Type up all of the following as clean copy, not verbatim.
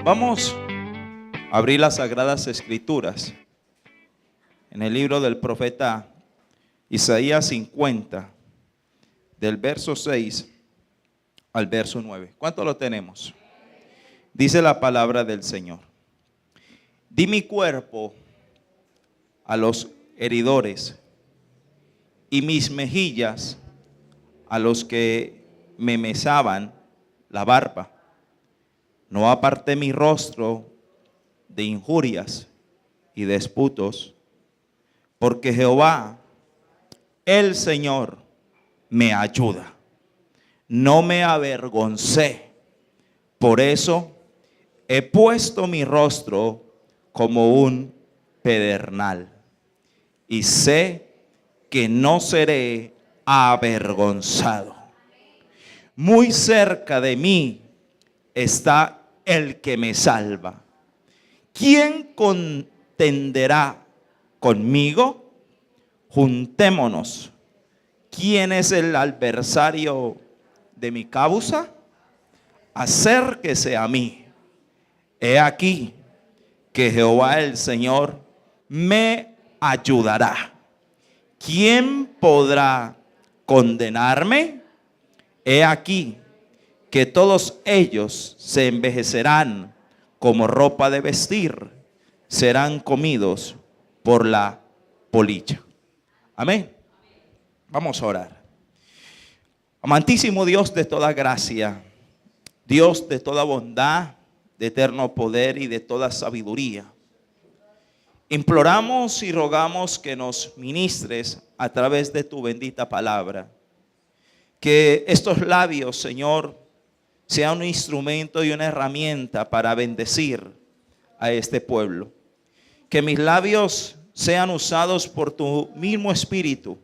Vamos a abrir las Sagradas Escrituras en el libro del profeta Isaías 50, del verso 6 al verso 9. ¿Cuánto lo tenemos? Dice la palabra del Señor: di mi cuerpo a los heridores y mis mejillas a los que me mesaban la barba. No aparté mi rostro de injurias y disputos, porque Jehová, el Señor, me ayuda. No me avergoncé. Por eso he puesto mi rostro como un pedernal, y sé que no seré avergonzado. Muy cerca de mí está el que me salva. ¿Quién contenderá conmigo? Juntémonos. ¿Quién es el adversario de mi causa? Acérquese a mí. He aquí que Jehová el Señor me ayudará. ¿Quién podrá condenarme? He aquí que todos ellos se envejecerán como ropa de vestir, serán comidos por la polilla. Amén. Vamos a orar. Amantísimo Dios de toda gracia, Dios de toda bondad, de eterno poder y de toda sabiduría, imploramos y rogamos que nos ministres a través de tu bendita palabra. Que estos labios, Señor, sean un instrumento y una herramienta para bendecir a este pueblo. Que mis labios sean usados por tu mismo Espíritu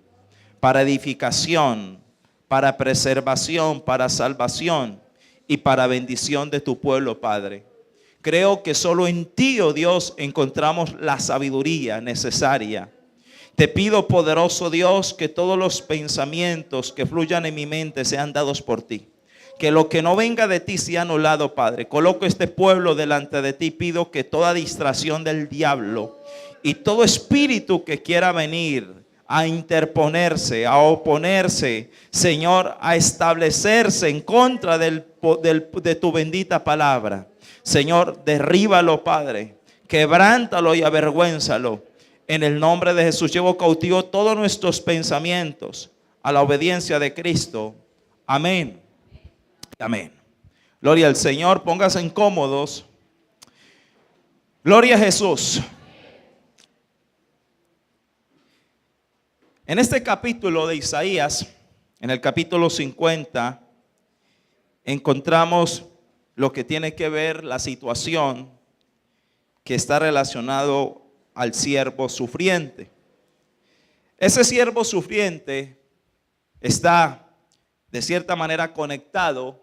para edificación, para preservación, para salvación y para bendición de tu pueblo, Padre. Creo que solo en ti, oh Dios, encontramos la sabiduría necesaria. Te pido, poderoso Dios, que todos los pensamientos que fluyan en mi mente sean dados por ti. Que lo que no venga de ti sea anulado, Padre. Coloco este pueblo delante de ti. Pido que toda distracción del diablo y todo espíritu que quiera venir a interponerse, a oponerse, Señor, a establecerse en contra de tu bendita palabra, Señor, derríbalo, Padre. Quebrántalo y avergüénzalo. En el nombre de Jesús, llevo cautivo todos nuestros pensamientos a la obediencia de Cristo. Amén. Amén. Gloria al Señor. Pónganse cómodos. Gloria a Jesús. En este capítulo de Isaías, en el capítulo 50, encontramos lo que tiene que ver la situación que está relacionado al siervo sufriente. Ese siervo sufriente está de cierta manera conectado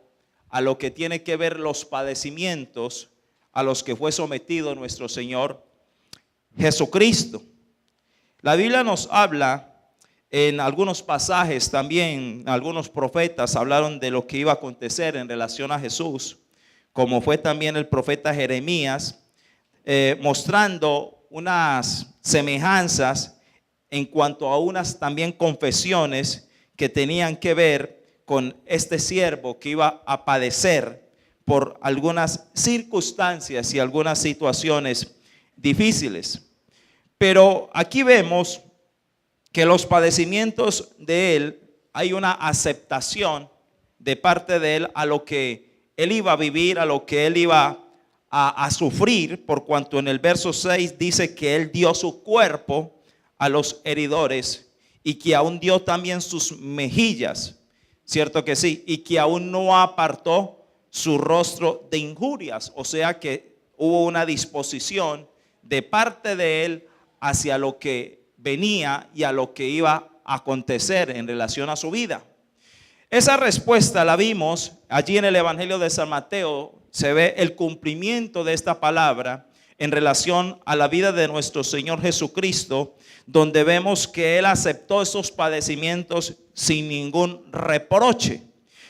a lo que tiene que ver los padecimientos a los que fue sometido nuestro Señor Jesucristo. La Biblia nos habla en algunos pasajes, también algunos profetas hablaron de lo que iba a acontecer en relación a Jesús, como fue también el profeta Jeremías, mostrando unas semejanzas en cuanto a unas también confesiones que tenían que ver con este siervo que iba a padecer por algunas circunstancias y algunas situaciones difíciles. Pero aquí vemos que los padecimientos de él, hay una aceptación de parte de él a lo que él iba a vivir, a lo que él iba a sufrir, por cuanto en el verso 6 dice que él dio su cuerpo a los heridores y que aún dio también sus mejillas, cierto que sí, y que aún no apartó su rostro de injurias, o sea que hubo una disposición de parte de él hacia lo que venía y a lo que iba a acontecer en relación a su vida. Esa respuesta la vimos allí en el Evangelio de San Mateo. Se ve el cumplimiento de esta palabra en relación a la vida de nuestro Señor Jesucristo, donde vemos que Él aceptó esos padecimientos sin ningún reproche.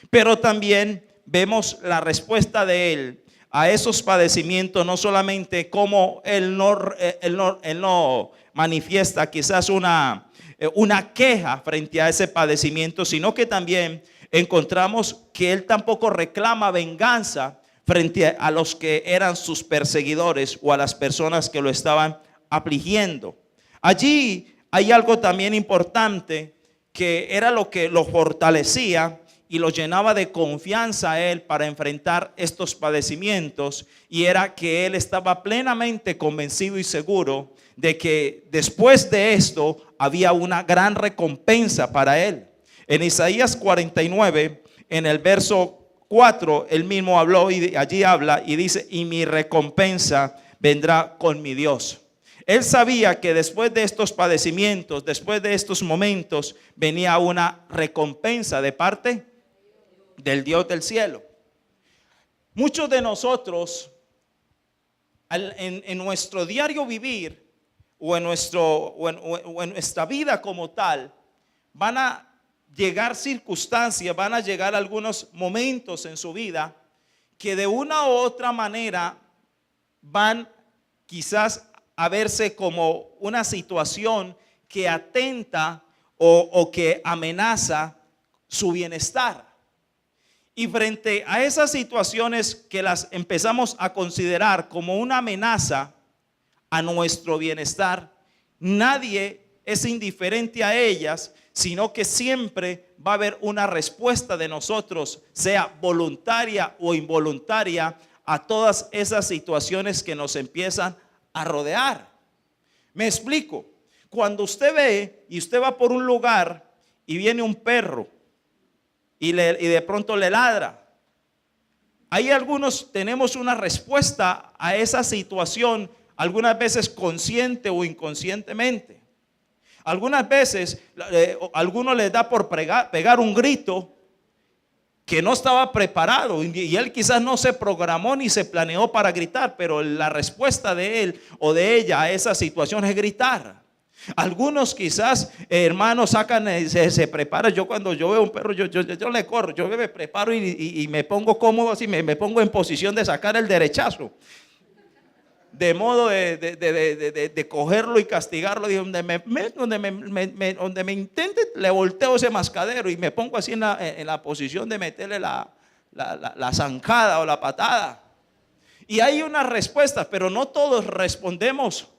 Pero también vemos la respuesta de Él a esos padecimientos, no solamente como él no manifiesta quizás una queja frente a ese padecimiento, sino que también encontramos que él tampoco reclama venganza frente a los que eran sus perseguidores o a las personas que lo estaban afligiendo. Allí hay algo también importante que era lo que lo fortalecía y lo llenaba de confianza a él para enfrentar estos padecimientos, y era que él estaba plenamente convencido y seguro de que después de esto había una gran recompensa para él. En Isaías 49, en el verso 4, él mismo habló y allí habla y dice: y mi recompensa vendrá con mi Dios. Él sabía que después de estos padecimientos, después de estos momentos, venía una recompensa de parte del Dios del cielo. Muchos de nosotros en nuestro diario vivir o en nuestra vida como tal, van a llegar circunstancias, van a llegar algunos momentos en su vida que de una u otra manera van quizás a verse como una situación que atenta o que amenaza su bienestar. Y frente a esas situaciones que las empezamos a considerar como una amenaza a nuestro bienestar, nadie es indiferente a ellas, sino que siempre va a haber una respuesta de nosotros, sea voluntaria o involuntaria, a todas esas situaciones que nos empiezan a rodear. Me explico. Cuando usted ve y usted va por un lugar y viene un perro y de pronto le ladra, hay algunos tenemos una respuesta a esa situación, algunas veces consciente o inconscientemente. Algunas veces alguno les da por pegar un grito que no estaba preparado, y él quizás no se programó ni se planeó para gritar, pero la respuesta de él o de ella a esa situación es gritar. Algunos quizás, hermanos, se preparan. Yo cuando yo veo un perro, yo le corro, yo me preparo y me pongo cómodo así, me pongo en posición de sacar el derechazo, de modo de cogerlo y castigarlo. Donde me intente, le volteo ese mascadero y me pongo así en la posición de meterle la zancada o la patada. Y hay una respuesta, pero no todos respondemos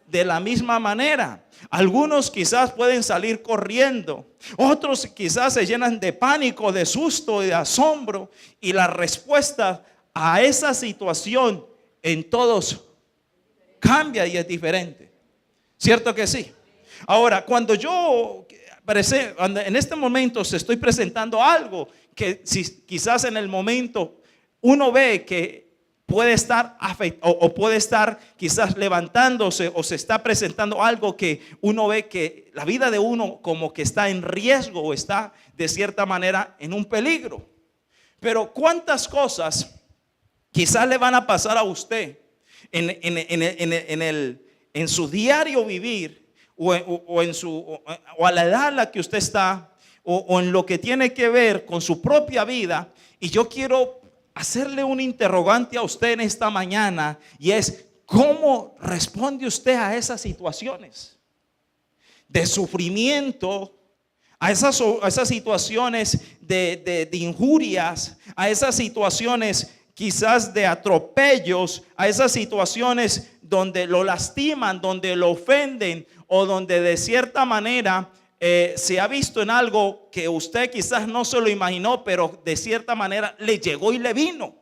de la misma manera. Algunos quizás pueden salir corriendo, otros quizás se llenan de pánico, de susto y de asombro, y la respuesta a esa situación en todos cambia y es diferente. ¿Cierto que sí? Ahora, cuando yo en este momento se estoy presentando algo que quizás en el momento uno ve que puede estar afectado o puede estar quizás levantándose, o se está presentando algo que uno ve que la vida de uno como que está en riesgo o está de cierta manera en un peligro. Pero ¿cuántas cosas quizás le van a pasar a usted en su diario vivir o a la edad en la que usted está, o en lo que tiene que ver con su propia vida? Y yo quiero hacerle un interrogante a usted en esta mañana, y es: ¿cómo responde usted a esas situaciones de sufrimiento, a esas situaciones de injurias, a esas situaciones quizás de atropellos, a esas situaciones donde lo lastiman, donde lo ofenden, o donde de cierta manera se ha visto en algo que usted quizás no se lo imaginó, pero de cierta manera le llegó y le vino?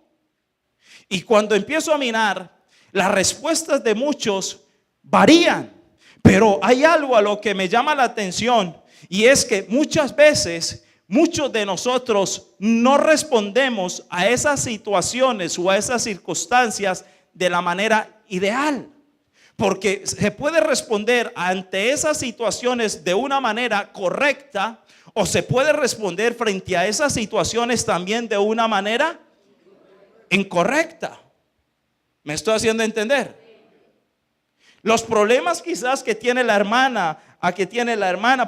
Y cuando empiezo a mirar, las respuestas de muchos varían, pero hay algo a lo que me llama la atención, y es que muchas veces muchos de nosotros no respondemos a esas situaciones o a esas circunstancias de la manera ideal. Porque se puede responder ante esas situaciones de una manera correcta, o se puede responder frente a esas situaciones también de una manera incorrecta. ¿Me estoy haciendo entender? Los problemas quizás que tiene la hermana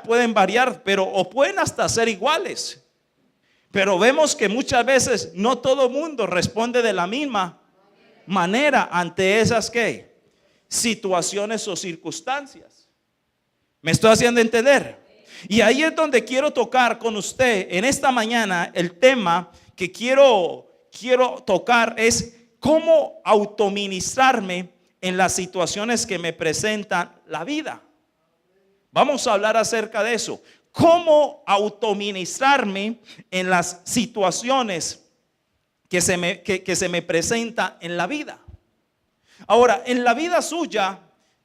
pueden variar, pero o pueden hasta ser iguales. Pero vemos que muchas veces no todo mundo responde de la misma manera ante esas ¿qué? Situaciones o circunstancias. ¿Me estoy haciendo entender? Y ahí es donde quiero tocar con usted en esta mañana. El tema que quiero tocar es cómo autoministrarme en las situaciones que me presentan la vida. Vamos a hablar acerca de eso. Cómo autoministrarme en las situaciones que se me presenta en la vida. Ahora, en la vida suya,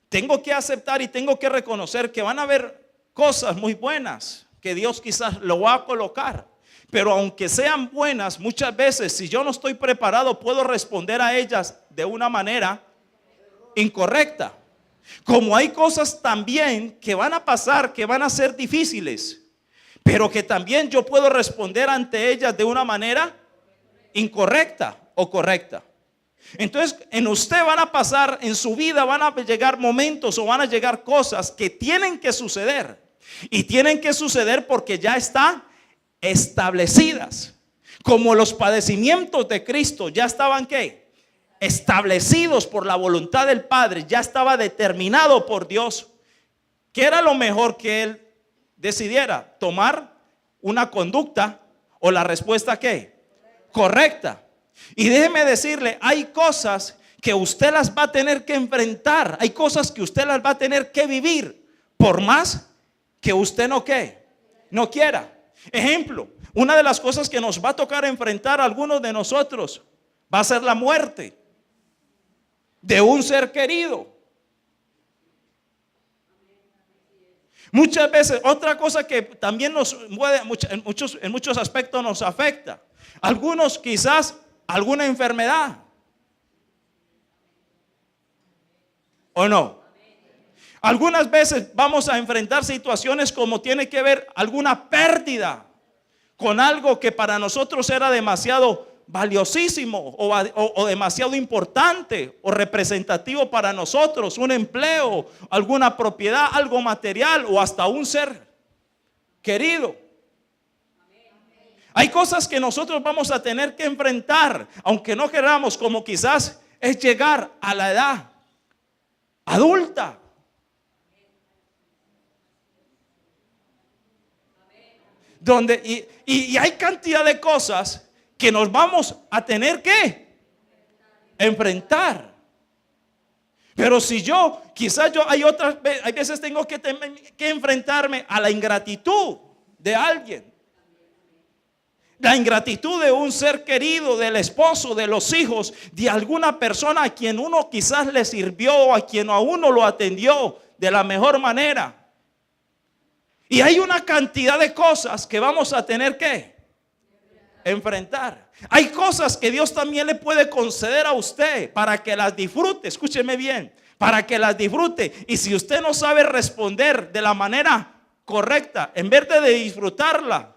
tengo que aceptar y tengo que reconocer que van a haber cosas muy buenas que Dios quizás lo va a colocar. Pero aunque sean buenas, muchas veces si yo no estoy preparado, puedo responder a ellas de una manera incorrecta. Como hay cosas también que van a pasar, que van a ser difíciles, pero que también yo puedo responder ante ellas de una manera incorrecta o correcta. Entonces en usted van a pasar, en su vida van a llegar momentos o van a llegar cosas que tienen que suceder. Y tienen que suceder porque ya están establecidas. Como los padecimientos de Cristo ya estaban ¿qué? Establecidos por la voluntad del Padre, ya estaba determinado por Dios. ¿Qué era lo mejor que Él decidiera? Tomar una conducta o la respuesta ¿qué? Correcta. Y déjeme decirle, hay cosas que usted las va a tener que enfrentar. Hay cosas que usted las va a tener que vivir, por más que usted no quiera. Ejemplo, una de las cosas que nos va a tocar enfrentar a algunos de nosotros va a ser la muerte de un ser querido. Muchas veces, otra cosa que también nos mueve en muchos aspectos nos afecta. Algunos quizás alguna enfermedad. ¿O no? Algunas veces vamos a enfrentar situaciones como tiene que ver alguna pérdida con algo que para nosotros era demasiado valiosísimo o demasiado importante o representativo para nosotros, un empleo, alguna propiedad, algo material o hasta un ser querido. Hay cosas que nosotros vamos a tener que enfrentar, aunque no queramos, como quizás es llegar a la edad adulta. Donde, y hay cantidad de cosas que nos vamos a tener que enfrentar. Pero si hay veces tengo que enfrentarme a la ingratitud de alguien. La ingratitud de un ser querido, del esposo, de los hijos, de alguna persona a quien uno quizás le sirvió, a quien a uno lo atendió de la mejor manera. Y hay una cantidad de cosas que vamos a tener que enfrentar. Hay cosas que Dios también le puede conceder a usted para que las disfrute. Escúcheme bien, para que las disfrute. Y si usted no sabe responder de la manera correcta, en vez de disfrutarla,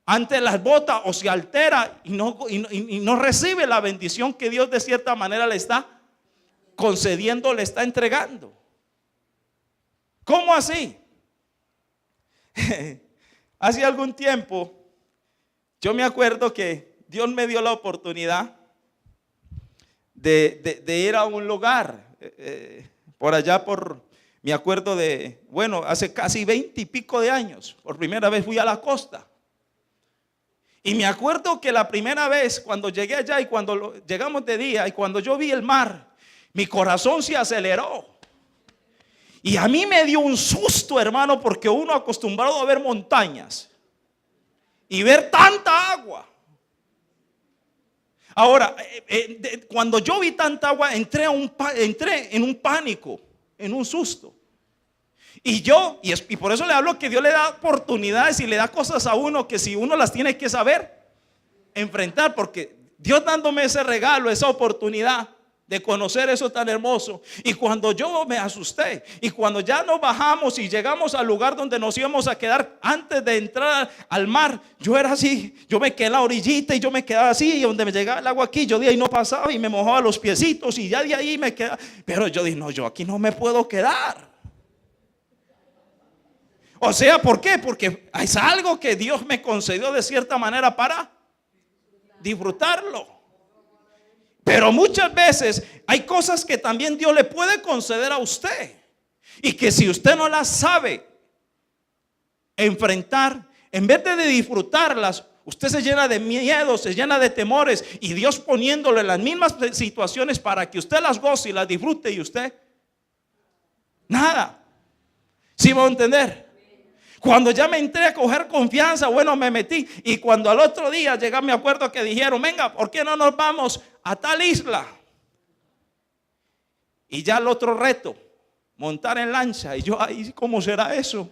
antes las bota o se altera y no recibe la bendición que Dios de cierta manera le está concediendo, le está entregando. ¿Cómo así? Hace algún tiempo yo me acuerdo que Dios me dio la oportunidad de ir a un lugar por allá me acuerdo hace casi 20 y pico de años, por primera vez fui a la costa. Y me acuerdo que la primera vez cuando llegué allá y cuando llegamos de día y cuando yo vi el mar, mi corazón se aceleró. Y a mí me dio un susto, hermano, porque uno acostumbrado a ver montañas y ver tanta agua. Ahora, cuando yo vi tanta agua, entré en un pánico, en un susto. Y por eso le hablo que Dios le da oportunidades y le da cosas a uno que si uno las tiene que saber enfrentar, porque Dios dándome ese regalo, esa oportunidad de conocer eso tan hermoso. Y cuando yo me asusté y cuando ya nos bajamos y llegamos al lugar donde nos íbamos a quedar antes de entrar al mar, yo era así, yo me quedé en la orillita y yo me quedaba así, y donde me llegaba el agua aquí, yo de ahí no pasaba y me mojaba los piecitos y ya de ahí me quedaba. Pero yo dije, no, yo aquí no me puedo quedar. O sea, ¿por qué? Porque es algo que Dios me concedió de cierta manera para disfrutarlo. Pero muchas veces hay cosas que también Dios le puede conceder a usted, y que si usted no las sabe enfrentar, en vez de disfrutarlas, usted se llena de miedo, se llena de temores, y Dios poniéndole las mismas situaciones para que usted las goce y las disfrute, y usted nada. ¿Sí va a entender? Cuando ya me entré a coger confianza, bueno, me metí, y cuando al otro día llegué, me acuerdo que dijeron: venga, ¿por qué no nos vamos a tal isla? Y ya el otro reto, montar en lancha. Y yo, ay, ¿cómo será eso?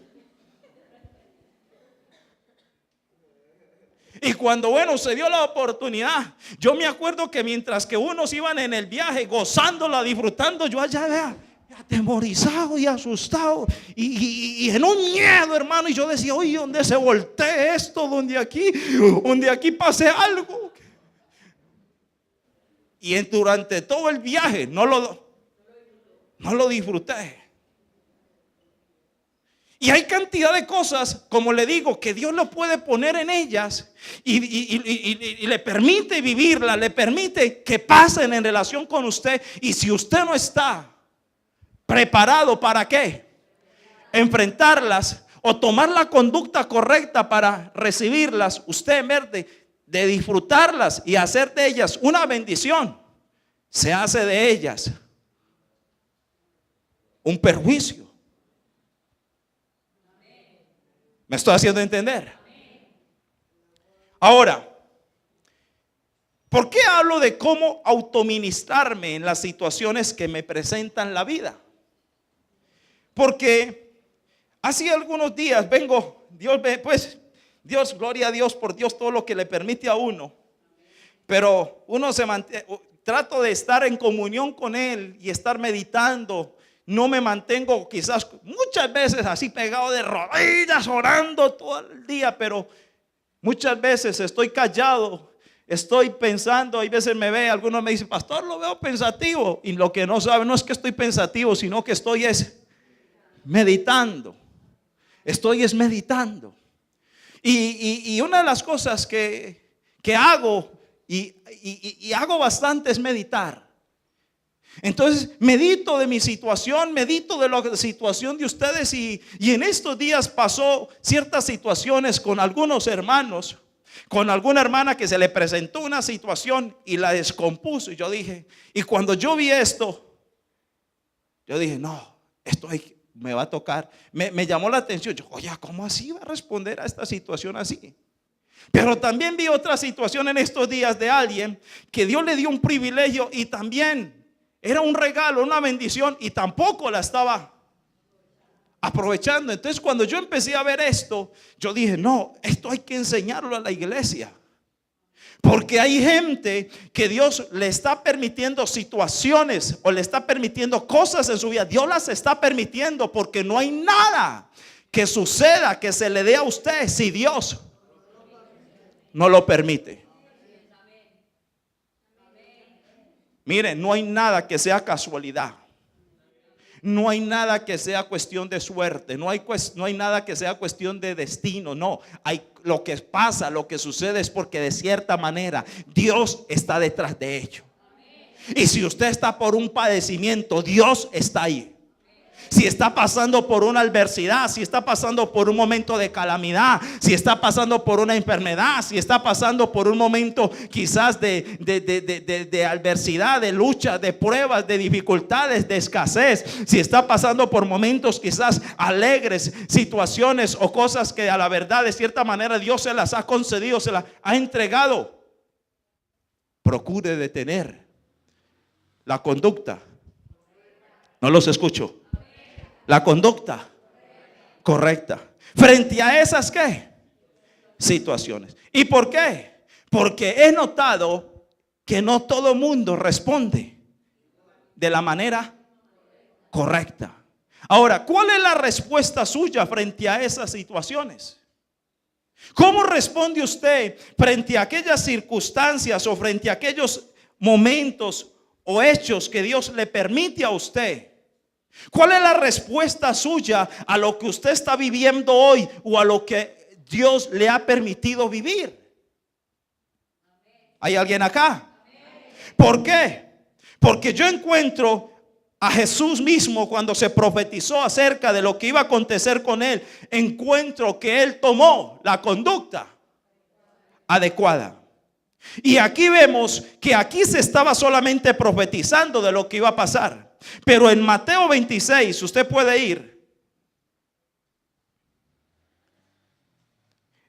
Y cuando, bueno, se dio la oportunidad, yo me acuerdo que mientras que unos iban en el viaje gozándola, disfrutando, yo allá, vea, atemorizado y asustado y en un miedo, hermano. Y yo decía: oye, ¿dónde se voltee esto? Donde aquí pase algo. Y durante todo el viaje no lo disfruté. Y hay cantidad de cosas, como le digo, que Dios lo puede poner en ellas y le permite vivirla, le permite que pasen en relación con usted. Y si usted no está preparado para qué, enfrentarlas o tomar la conducta correcta para recibirlas, usted, en vez de disfrutarlas y hacer de ellas una bendición, se hace de ellas un perjuicio. ¿Me estoy haciendo entender? Ahora, ¿por qué hablo de cómo autoministrarme en las situaciones que me presentan la vida? Porque hace algunos días vengo, Dios, gloria a Dios por Dios, todo lo que le permite a uno. Pero trato de estar en comunión con Él y estar meditando. No me mantengo quizás muchas veces así pegado de rodillas orando todo el día, pero muchas veces estoy callado, estoy pensando. Hay veces algunos me dicen: pastor, lo veo pensativo. Y lo que no saben no es que estoy pensativo, sino que estoy meditando. Estoy meditando. Y una de las cosas que hago y hago bastante es meditar. Entonces medito de mi situación, medito de la situación de ustedes, y en estos días pasó ciertas situaciones con algunos hermanos, con alguna hermana que se le presentó una situación y la descompuso. Y yo dije, y cuando yo vi esto, yo dije: no, esto me va a tocar. Me llamó la atención. Yo, oye, ¿cómo así va a responder a esta situación así? Pero también vi otra situación en estos días de alguien que Dios le dio un privilegio y también era un regalo, una bendición, y tampoco la estaba aprovechando. Entonces, cuando yo empecé a ver esto, yo dije: no, esto hay que enseñarlo a la iglesia. Porque hay gente que Dios le está permitiendo situaciones o le está permitiendo cosas en su vida. Dios las está permitiendo porque no hay nada que suceda, que se le dé a usted, si Dios no lo permite. Miren, no hay nada que sea casualidad. No hay nada que sea cuestión de suerte. No hay nada que sea cuestión de destino. No, lo que pasa, lo que sucede es porque de cierta manera Dios está detrás de ello. Y si usted está por un padecimiento, Dios está ahí. Si está pasando por una adversidad, si está pasando por un momento de calamidad, si está pasando por una enfermedad, si está pasando por un momento quizás de adversidad, de lucha, de pruebas, de dificultades, de escasez, si está pasando por momentos quizás alegres, situaciones o cosas que a la verdad de cierta manera Dios se las ha concedido, se las ha entregado, procure detener la conducta. No los escucho. La conducta correcta frente a esas ¿qué? Situaciones. ¿Y por qué? Porque he notado que no todo mundo responde de la manera correcta. Ahora, ¿cuál es la respuesta suya frente a esas situaciones? ¿Cómo responde usted frente a aquellas circunstancias o frente a aquellos momentos o hechos que Dios le permite a usted? ¿Cuál es la respuesta suya a lo que usted está viviendo hoy o a lo que Dios le ha permitido vivir? ¿Hay alguien acá? ¿Por qué? Porque yo encuentro a Jesús mismo cuando se profetizó acerca de lo que iba a acontecer con él. Encuentro que él tomó la conducta adecuada. Y aquí vemos que aquí se estaba solamente profetizando de lo que iba a pasar. Pero en Mateo 26, usted puede ir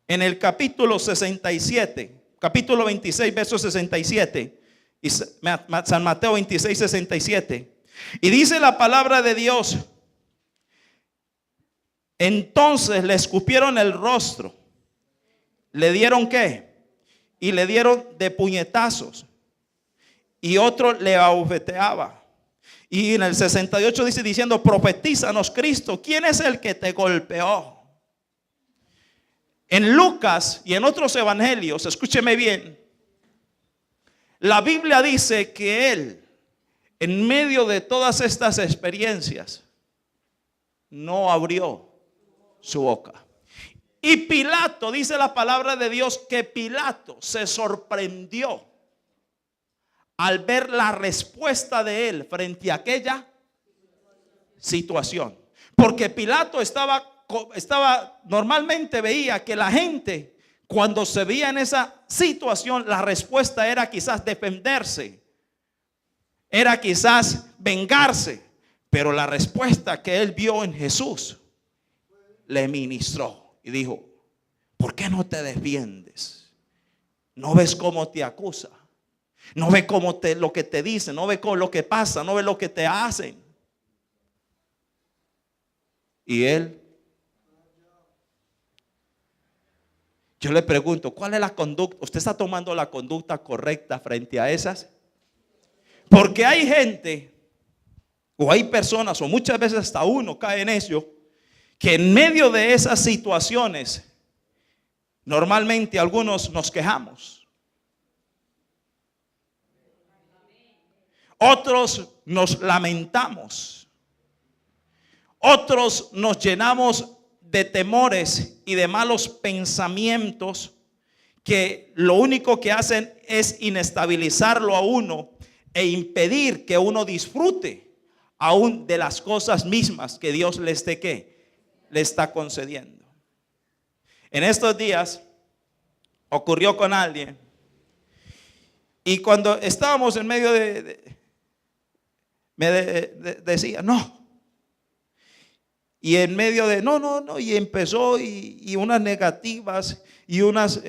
en el capítulo 67, capítulo 26, verso 67, y San Mateo 26, 67. Y dice la palabra de Dios: entonces le escupieron el rostro, le dieron ¿qué? Y le dieron de puñetazos, y otro le abofeteaba. Y en el 68 dice diciendo: profetízanos, Cristo, ¿quién es el que te golpeó? En Lucas y en otros evangelios, escúcheme bien, la Biblia dice que él, en medio de todas estas experiencias, no abrió su boca. Y Pilato, dice la palabra de Dios, que Pilato se sorprendió al ver la respuesta de él frente a aquella situación. Porque Pilato estaba normalmente veía que la gente, cuando se veía en esa situación, la respuesta era quizás defenderse, era quizás vengarse. Pero la respuesta que él vio en Jesús le ministró y dijo: ¿por qué no te defiendes? ¿No ves cómo te acusa? ¿No ves cómo lo que te dicen? ¿No ves cómo lo que pasa? ¿No ves lo que te hacen? Y él, yo le pregunto, ¿cuál es la conducta? ¿Usted está tomando la conducta correcta frente a esas? Porque hay gente, o hay personas, o muchas veces hasta uno cae en eso, que en medio de esas situaciones, normalmente algunos nos quejamos, otros nos lamentamos, otros nos llenamos de temores y de malos pensamientos que lo único que hacen es inestabilizarlo a uno e impedir que uno disfrute aún de las cosas mismas que Dios le está concediendo. En estos días ocurrió con alguien, y cuando estábamos en medio me decía no, y en medio de no, y empezó y unas negativas y unas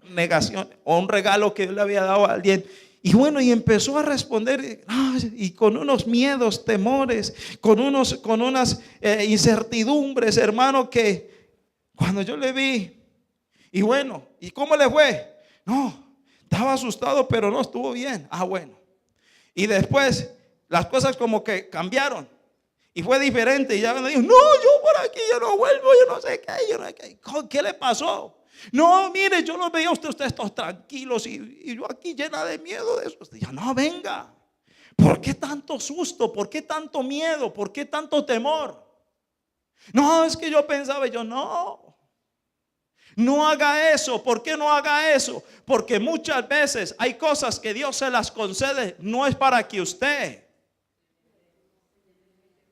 negaciones, o un regalo que yo le había dado a alguien. Y bueno, y empezó a responder y con unos miedos, temores, con unas incertidumbres, hermano, que cuando yo le vi, y bueno, ¿y cómo le fue? No, estaba asustado, pero no estuvo bien. Bueno. Y después las cosas como que cambiaron y fue diferente. Y ya me dijo: no, yo por aquí, yo no vuelvo, yo no sé qué, ¿qué le pasó? No, mire, yo lo veía a ustedes todos tranquilos y yo aquí llena de miedo de eso. Yo, no, venga, ¿por qué tanto susto? ¿Por qué tanto miedo? ¿Por qué tanto temor? No, es que yo pensaba, no haga eso. ¿Por qué no haga eso? Porque muchas veces hay cosas que Dios se las concede, no es para que usted,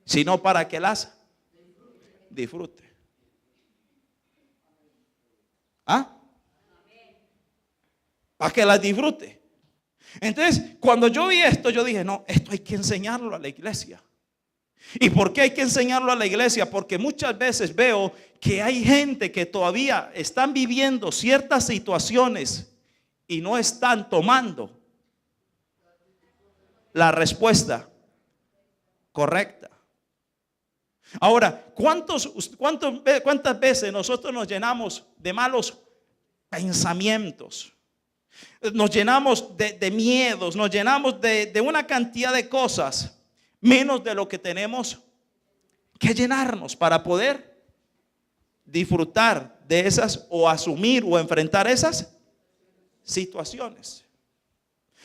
sino para que las disfrute. Para que las disfrute. Entonces, cuando yo vi esto, yo dije: no, esto hay que enseñarlo a la iglesia. ¿Y por qué hay que enseñarlo a la iglesia? Porque muchas veces veo que hay gente que todavía están viviendo ciertas situaciones y no están tomando la respuesta correcta. Ahora, ¿cuántas veces nosotros nos llenamos de malos pensamientos? Nos llenamos de miedos, nos llenamos de una cantidad de cosas, menos de lo que tenemos que llenarnos para poder disfrutar de esas, o asumir o enfrentar esas situaciones.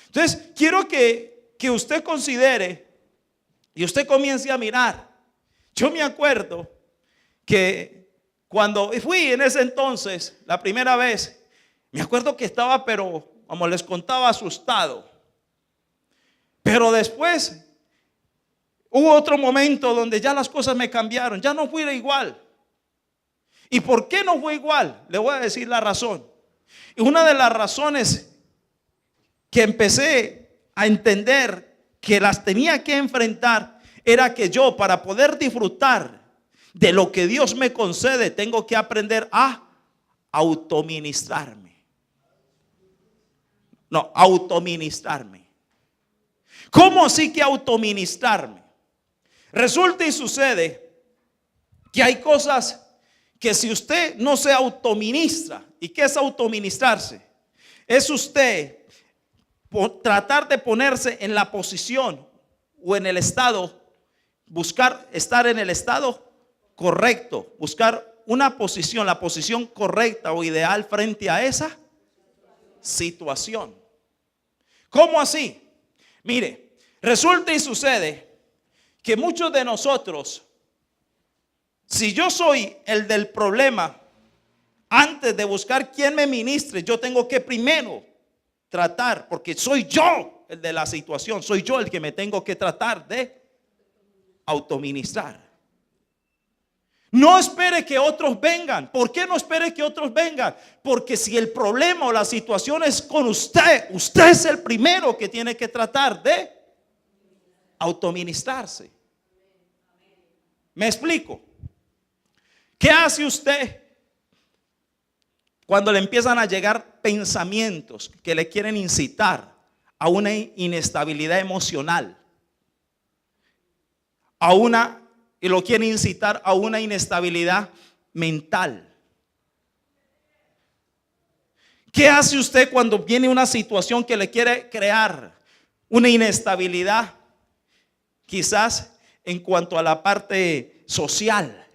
Entonces, quiero que usted considere y usted comience a mirar. Yo me acuerdo que cuando fui en ese entonces, la primera vez, me acuerdo que estaba pero como les contaba, asustado. Pero después hubo otro momento donde ya las cosas me cambiaron. Ya no fui igual. ¿Y por qué no fue igual? Le voy a decir la razón. Y una de las razones que empecé a entender que las tenía que enfrentar era que yo, para poder disfrutar de lo que Dios me concede, tengo que aprender a autoministrarme. No, autoministrarme. ¿Cómo así que autoministrarme? Resulta y sucede que hay cosas que si usted no se autoministra. ¿Y qué es autoministrarse? Es usted tratar de ponerse en la posición o en el estado, buscar estar en el estado correcto, buscar una posición, la posición correcta o ideal frente a esa situación. ¿Cómo así? Mire, resulta y sucede que muchos de nosotros, si yo soy el del problema, antes de buscar quién me ministre, yo tengo que primero tratar, porque soy yo el de la situación, soy yo el que me tengo que tratar de autoministrar. No espere que otros vengan. ¿Por qué no espere que otros vengan? Porque si el problema o la situación es con usted, usted es el primero que tiene que tratar de autoministrarse. ¿Me explico? ¿Qué hace usted cuando le empiezan a llegar pensamientos que le quieren incitar a una inestabilidad emocional? Y lo quieren incitar a una inestabilidad mental. ¿Qué hace usted cuando viene una situación que le quiere crear una inestabilidad? Quizás en cuanto a la parte social.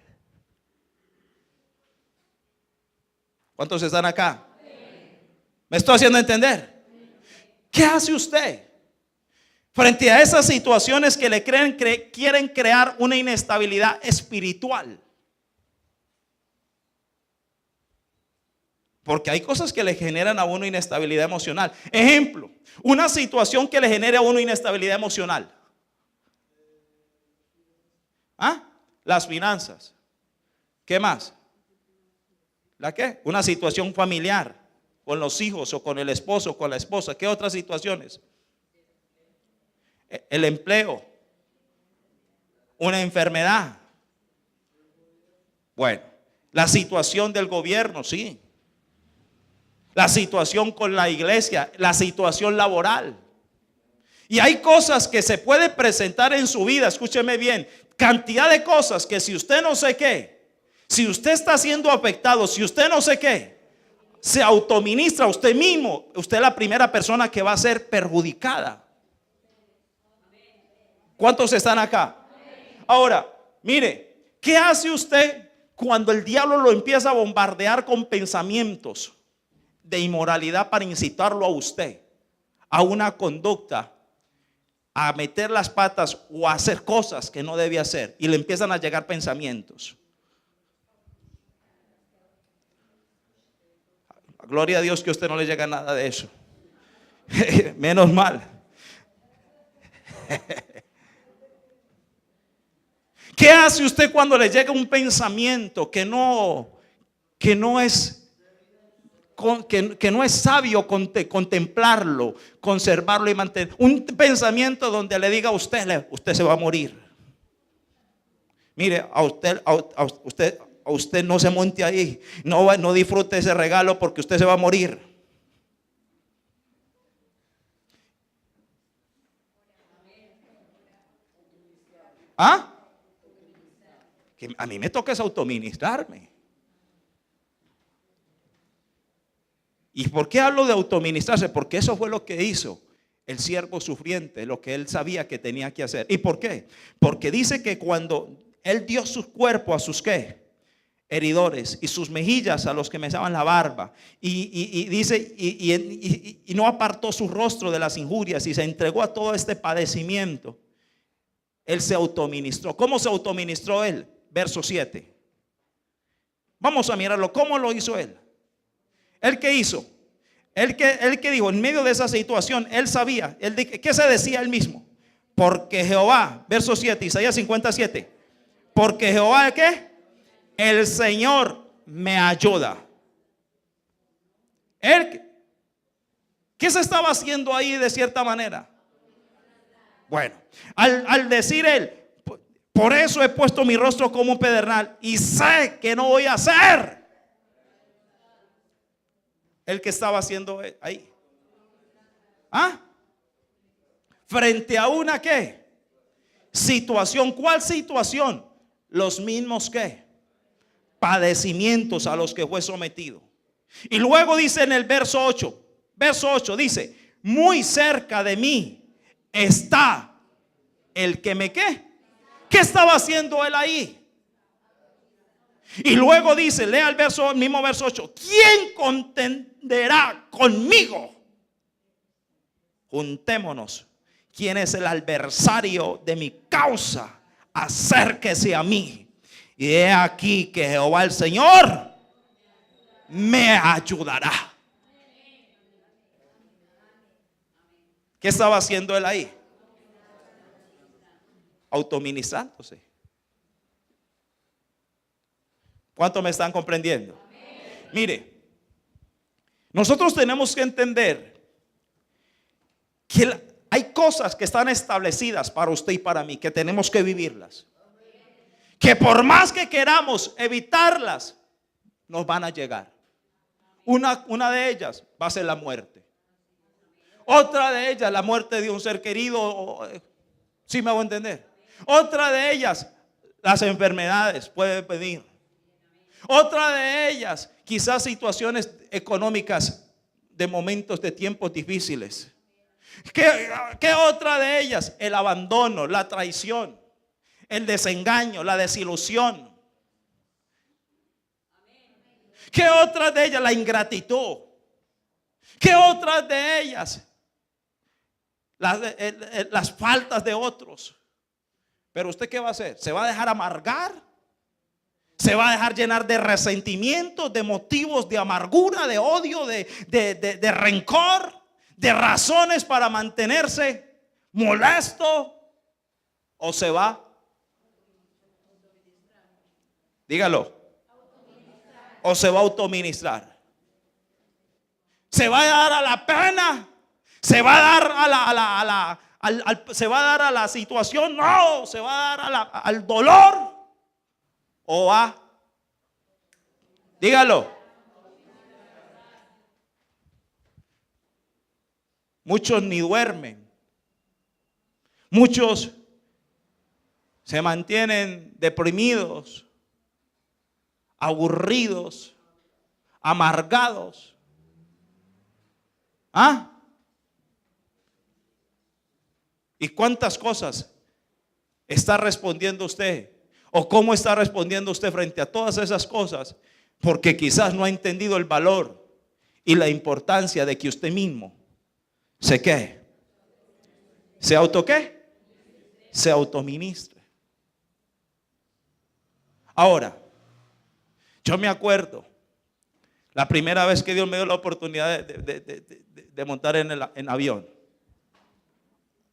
¿Cuántos están acá? ¿Me estoy haciendo entender? ¿Qué hace usted frente a esas situaciones que le quieren crear una inestabilidad espiritual? Porque hay cosas que le generan a uno inestabilidad emocional. Ejemplo, una situación que le genere a uno inestabilidad emocional. Las finanzas. ¿Qué más? ¿La qué? Una situación familiar con los hijos o con el esposo o con la esposa. ¿Qué otras situaciones? El empleo, una enfermedad. Bueno, la situación del gobierno, sí. La situación con la iglesia, la situación laboral. Y hay cosas que se pueden presentar en su vida, escúcheme bien, cantidad de cosas que si usted no sé qué, si usted está siendo afectado, si usted no sé qué, se autoministra usted mismo, usted es la primera persona que va a ser perjudicada. ¿Cuántos están acá? Ahora, mire, ¿qué hace usted cuando el diablo lo empieza a bombardear con pensamientos de inmoralidad para incitarlo a usted a una conducta, a meter las patas o a hacer cosas que no debe hacer, y le empiezan a llegar pensamientos? Gloria a Dios que a usted no le llega nada de eso. Menos mal. ¿Qué hace usted cuando le llega un pensamiento que no es sabio contemplarlo, conservarlo y mantener? Un pensamiento donde le diga a usted se va a morir. Mire, a usted no se monte ahí, no disfrute ese regalo porque usted se va a morir. Que a mí me toca es autoministrarme. ¿Y por qué hablo de autoministrarse? Porque eso fue lo que hizo el siervo sufriente, lo que él sabía que tenía que hacer. ¿Y por qué? Porque dice que cuando él dio su cuerpo a sus ¿qué? Heridores, y sus mejillas a los que mesaban la barba, y dice, y no apartó su rostro de las injurias, y se entregó a todo este padecimiento. Él se autoministró. ¿Cómo se autoministró él? Verso 7. Vamos a mirarlo. ¿Cómo lo hizo él? ¿Él qué hizo? Él que dijo, en medio de esa situación, él sabía, ¿qué se decía él mismo? Porque Jehová, verso 7, Isaías 57, porque Jehová, ¿qué? El Señor me ayuda. ¿Qué se estaba haciendo ahí de cierta manera? Bueno, al decir él, por eso he puesto mi rostro como un pedernal y sé que no voy a hacer. El que estaba haciendo ahí. ¿Ah? Frente a una ¿qué? Situación. ¿Cuál situación? Los mismos ¿qué? Padecimientos a los que fue sometido. Y luego dice en el verso 8. Verso 8 dice: muy cerca de mí está el que me ¿qué? ¿Qué estaba haciendo él ahí? Y luego dice, lea el mismo verso 8: ¿quién contenderá conmigo? Juntémonos. ¿Quién es el adversario de mi causa? Acérquese a mí. Y he aquí que Jehová el Señor me ayudará. ¿Qué estaba haciendo él ahí? Autoministrándose. ¿Cuánto me están comprendiendo? Mire, nosotros tenemos que entender que hay cosas que están establecidas para usted y para mí, que tenemos que vivirlas. Que por más que queramos evitarlas, nos van a llegar. Una de ellas va a ser la muerte. Otra de ellas, la muerte de un ser querido. ¿Sí me hago entender? Otra de ellas, las enfermedades pueden venir. Otra de ellas, quizás situaciones económicas de momentos de tiempos difíciles. ¿Qué otra de ellas? El abandono, la traición, el desengaño, la desilusión. ¿Qué otra de ellas? La ingratitud. ¿Qué otra de ellas? Las faltas de otros. Pero ¿usted qué va a hacer? ¿Se va a dejar amargar? ¿Se va a dejar llenar de resentimientos, de motivos de amargura, de odio, de rencor, de razones para mantenerse molesto? ¿O se va? Dígalo. ¿O se va a autoministrar? ¿Se va a dar a la pena? ¿Se va a dar se va a dar a la situación? No, se va a dar al dolor. ¿O a? Dígalo. Muchos ni duermen. Muchos se mantienen deprimidos, aburridos, amargados. ¿Ah? ¿Y cuántas cosas está respondiendo usted? ¿O cómo está respondiendo usted frente a todas esas cosas? Porque quizás no ha entendido el valor y la importancia de que usted mismo se ¿qué? ¿Se auto qué? Se autoministre. Ahora, yo me acuerdo la primera vez que Dios me dio la oportunidad de montar en avión.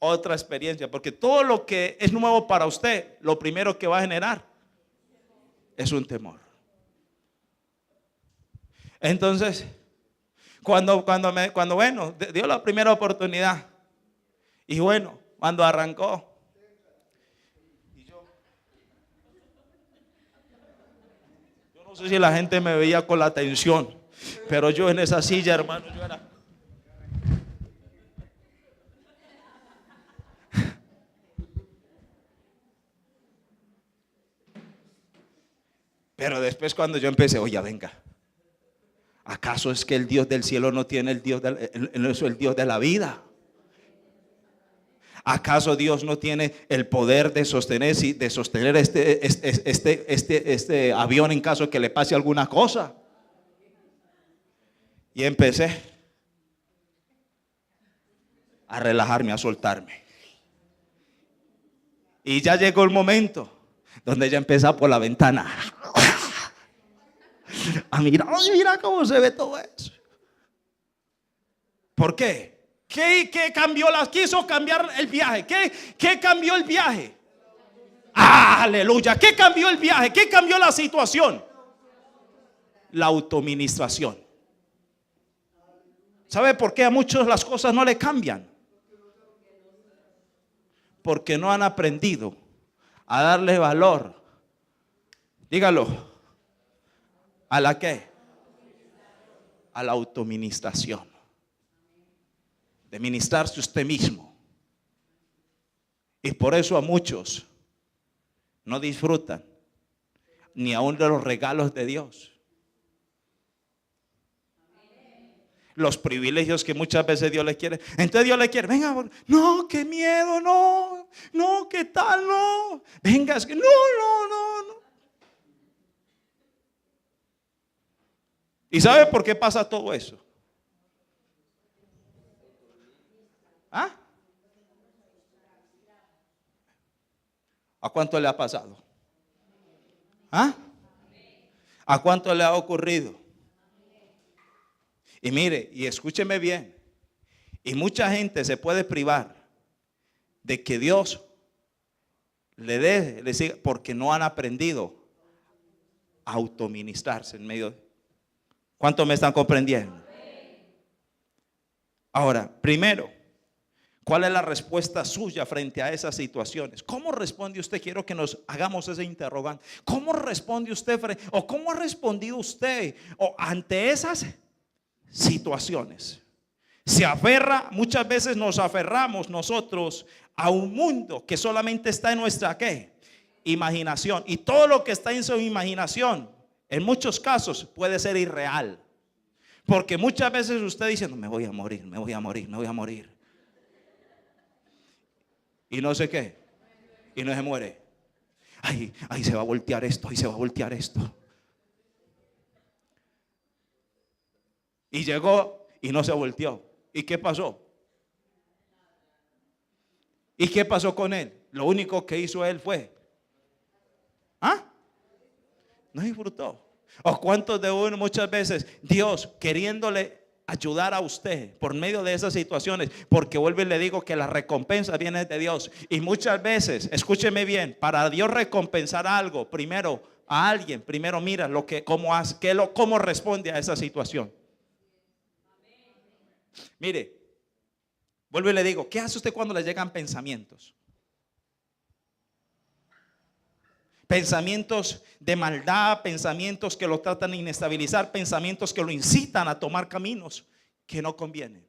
Otra experiencia, porque todo lo que es nuevo para usted, lo primero que va a generar es un temor. Entonces, cuando bueno, dio la primera oportunidad, y bueno, cuando arrancó, y yo no sé si la gente me veía con la atención, pero yo en esa silla, hermano, yo era. Pero después cuando yo empecé, oye, venga, ¿acaso es que el Dios del cielo no tiene el Dios de la vida? ¿Acaso Dios no tiene el poder de sostener este avión en caso de que le pase alguna cosa? Y empecé a relajarme, a soltarme. Y ya llegó el momento donde ella empezó por la ventana a mirar, ay, mira cómo se ve todo eso. ¿Por qué? ¿Qué cambió? Quiso cambiar el viaje. ¿Qué cambió el viaje? ¡Ah, aleluya! ¿Qué cambió el viaje? ¿Qué cambió la situación? La autoministración. ¿Sabe por qué a muchos las cosas no le cambian? Porque no han aprendido a darle valor. Dígalo. ¿A la qué? A la autoministración. De ministrarse usted mismo. Y por eso a muchos no disfrutan ni aún de los regalos de Dios. Los privilegios que muchas veces Dios les quiere. Entonces Dios le quiere, venga, no, qué miedo, no, qué tal, no. Venga, es que no. ¿Y sabe por qué pasa todo eso? ¿Ah? ¿A cuánto le ha pasado? ¿Ah? ¿A cuánto le ha ocurrido? Y mire, y escúcheme bien, y mucha gente se puede privar de que Dios le dé, porque no han aprendido a autoministrarse en medio de... ¿Cuántos me están comprendiendo? Ahora, primero, ¿cuál es la respuesta suya frente a esas situaciones? ¿Cómo responde usted? Quiero que nos hagamos ese interrogante. ¿Cómo responde usted o cómo ha respondido usted ante esas situaciones? Se aferra, muchas veces nos aferramos nosotros a un mundo que solamente está en nuestra ¿qué? Imaginación. Y todo lo que está en su imaginación, en muchos casos puede ser irreal. Porque muchas veces usted dice, no, me voy a morir. Y no sé qué. Y no se muere. Ay, se va a voltear esto, Y llegó y no se volteó. ¿Y qué pasó? ¿Y qué pasó con él? Lo único que hizo él fue no disfrutó. ¿O cuántos de uno muchas veces Dios queriéndole ayudar a usted por medio de esas situaciones? Porque vuelvo y le digo que la recompensa viene de Dios. Y muchas veces, escúcheme bien, para Dios recompensar algo, primero a alguien, primero mira cómo responde a esa situación. Mire, vuelvo y le digo, ¿qué hace usted cuando le llegan pensamientos? Pensamientos de maldad, pensamientos que lo tratan de inestabilizar, pensamientos que lo incitan a tomar caminos que no convienen.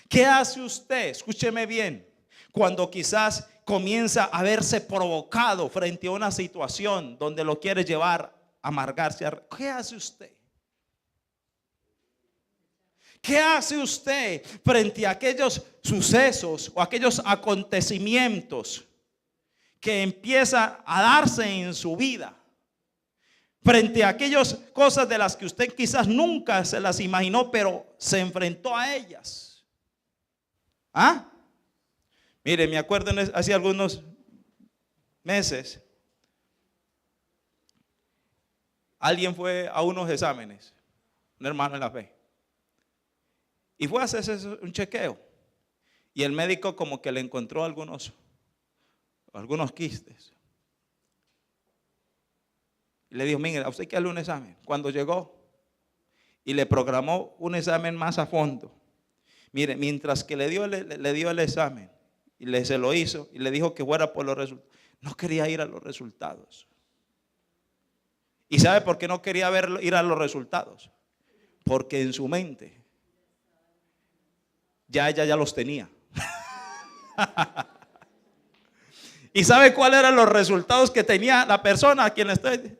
¿Qué hace usted? Escúcheme bien. Cuando quizás comienza a verse provocado frente a una situación donde lo quiere llevar a amargarse. ¿Qué hace usted? ¿Qué hace usted frente a aquellos sucesos o aquellos acontecimientos que empiezan a darse en su vida? Frente a aquellas cosas de las que usted quizás nunca se las imaginó, pero se enfrentó a ellas. Mire, me acuerdo hace algunos meses, alguien fue a unos exámenes, un hermano en la fe. Y fue a hacerse un chequeo. Y el médico como que le encontró algunos quistes. Y le dijo, mire, a usted hay que darle un examen. Cuando llegó y le programó un examen más a fondo. Mire, mientras que le dio el examen y se lo hizo y le dijo que fuera por los resultados, no quería ir a los resultados. ¿Y sabe por qué no quería ir a los resultados? Porque en su mente ella ya los tenía. ¿Y sabe cuáles eran los resultados que tenía la persona a quien le estoy?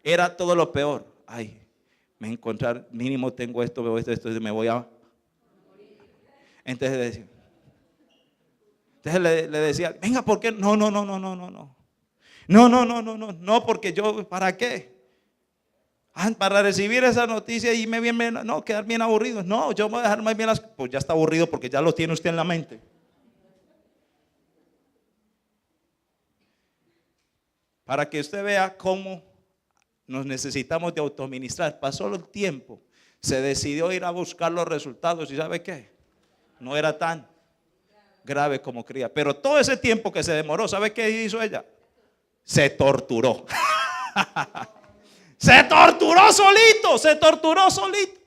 Era todo lo peor. Ay, me encontrar, mínimo tengo esto, veo esto, me voy a... Entonces le decía, venga, ¿por qué? No, porque yo, ¿para qué? Para recibir esa noticia y quedar bien aburrido. No, yo voy a dejar más bien pues ya está aburrido porque ya lo tiene usted en la mente. Para que usted vea cómo nos necesitamos de autoministrar. Pasó el tiempo, se decidió ir a buscar los resultados y ¿sabe qué? No era tan grave como creía. Pero todo ese tiempo que se demoró, ¿sabe qué hizo ella? Se torturó. Se torturó solito, se torturó solito.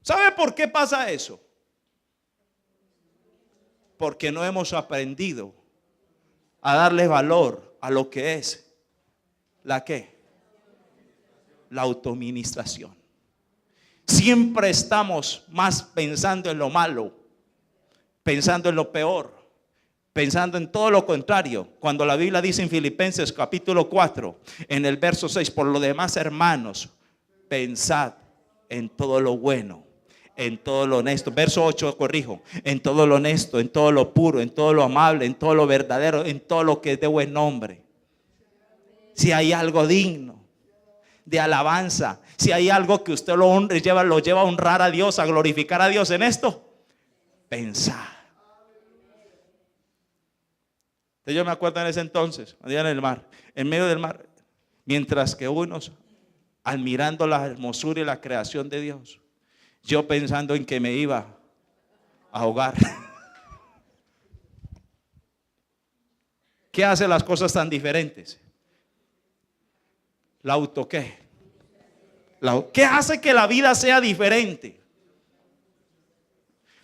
¿Sabe por qué pasa eso? Porque no hemos aprendido a darle valor a lo que es la ¿qué? La autoministración. Siempre estamos más pensando en lo malo, pensando en lo peor, pensando en todo lo contrario. Cuando la Biblia dice en Filipenses capítulo 4, en el verso 6, por lo demás, hermanos, pensad en todo lo bueno, en todo lo honesto. Verso 8, corrijo. En todo lo honesto, en todo lo puro, en todo lo amable, en todo lo verdadero, en todo lo que es de buen nombre. Si hay algo digno de alabanza, si hay algo que usted lo honre, lo lleva a honrar a Dios, a glorificar a Dios en esto, pensad. Entonces yo me acuerdo en ese entonces, allá en el mar, en medio del mar, mientras que unos admirando la hermosura y la creación de Dios, yo pensando en que me iba a ahogar. ¿Qué hace las cosas tan diferentes? La auto ¿qué? ¿Qué hace que la vida sea diferente?